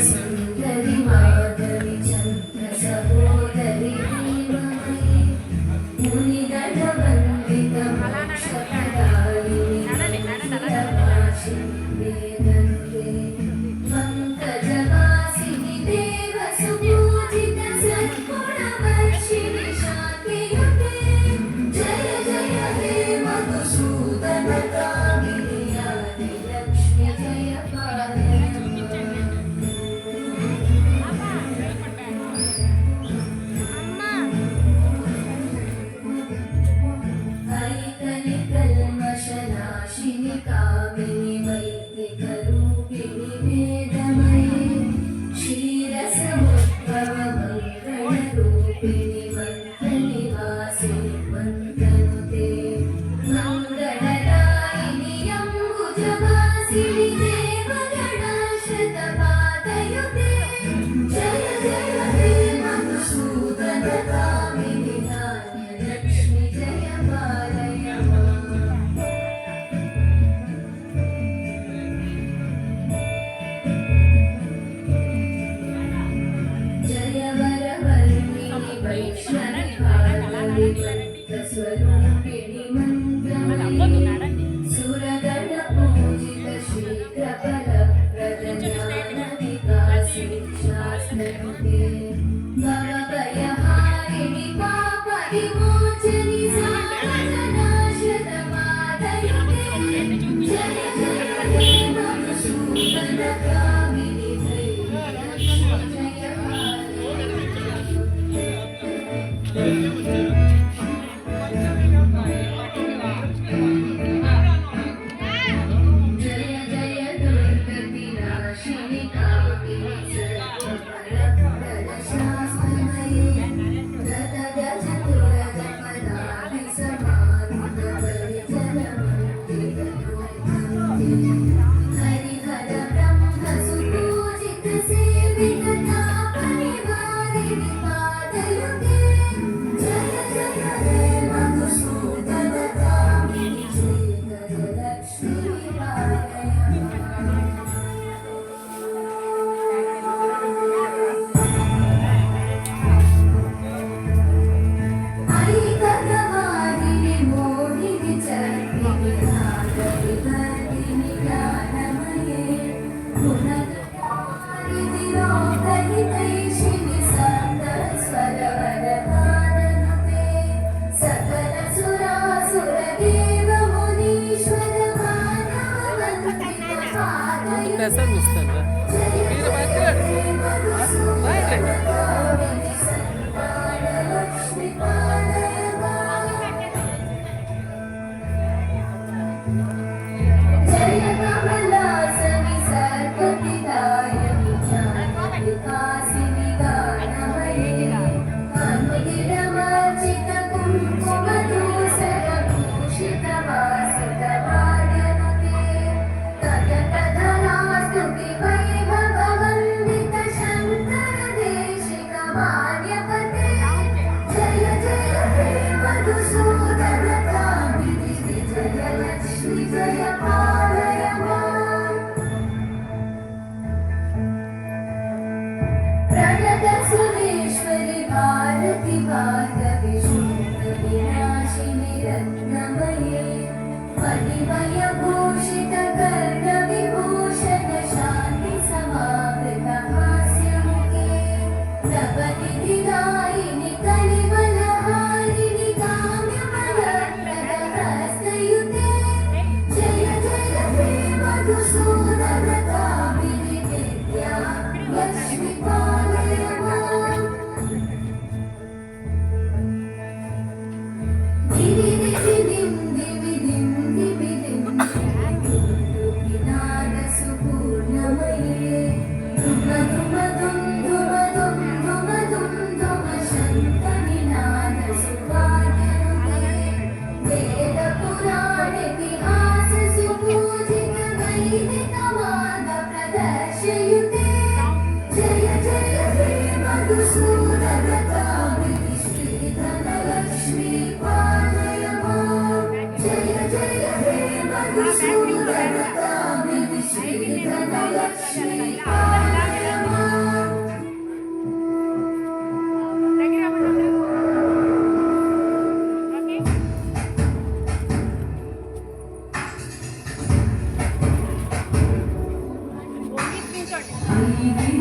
सुन्दरि माधवि चन्द्र सहोदरि देवमयि मुनिगणवन्दित मोक्षप्रदायिनि मंगलवासिनि वेदन्ते पंकजवासिनि देवसुपूजित सद्गुणवर्षिणि शान्तियुते जय जय हे मधुसूदन कामिनि आदिलक्ष्मि जय पालय ऐकनिकल्मषनाशिनि कामिनि वैदिकरूपिणि वेदमये क्षीरसमुद्भव मङ्गलरूपिणि मन्त्रनिवासिनि मन्त्रनुते मङ्गलदायिनि अम्बुजवासिनि देवगणशतपादयुते जय जय हे मधुसूदन कामिनि धान्यलक्ष्मि जय पालय जय वरवर्णिनि वैष्णवि भागवि स्वरूपिणि मन्त्रमयि सुरगणपूजित शीघ्रफलप्रद ज्ञानविकासिनि शास्त्रनुते भवभयहारिणि पापविमोचनि साधनाशतपादयुते जय जय हे मधुसूदन कामिनि धैर्यलक्ष्मि जय जय जय दुर्गतिनाशिनि कामिनि सर्वफलप्रद शास्त्रमये गतगजतुरगपदाभि समारुत परिजनमण्डितलोकन्ते हरिहर ब्रह्म सुपूजित सेवित तापनिवारिणि पादयुते जय जय हे मधुसूदन कामिनि श्रीधरलक्ष्मि पालय ऐकगवाहिनि मोहिनि चक्रिणि नागरि गर्दिनि ज्ञानमये गुणगणारिधिरोगहितैषिणि सप्तस्वरवरदाननुते सकलसुरासुरदेवमुनीश्वर मानववन्दित पादयुते जय जय हे मधुसूदन कामिनि सर्वाणलक्ष्मि पालय जय कमलासनि सर्वपिदायनि ज्ञानविकासिनि गानमये अनुदिनमर्चित कुङ्कुमधूसरभूषित वासितवाद्यनुते तदतधरास्तुति वैभववन्दित शङ्करदेशिक मान्यपते जय जय हे मधुसूदन कामिनि विजयलक्ष्मि जय पालय माम् प्रणतसुरेश्वरि भारति भार्गवि शूद्रविनाशिनि रत्नमये मणिमयभूषित कर्णविभूषण शान्ति समावृत हास्यमुखे नवनिधिदायिनि कलिवलहारिणि काम्यफलप्रद हस्तयुते जय जय हे मधुसूदन कामिनि विद्या लक्ष्मि पालय माम् दिवि दिवि दिं दिवि दिं दिवि दिं नादसुपूर्णमये धुम धुम धुं धुम धुं धुम धुं धुम शङ्खनिनादसुवाद्यनुते वेदपुराणेतिहाससुपूजित वैदिकमार्गप्रदर्शयुते जय जय हे मधुसूदन कामिनि श्रीधरलक्ष्मि पालय माम् जय जय हे मधुसूदन कामिनि श्रीधरलक्ष्मि पालय माम् ಧಿಮಿ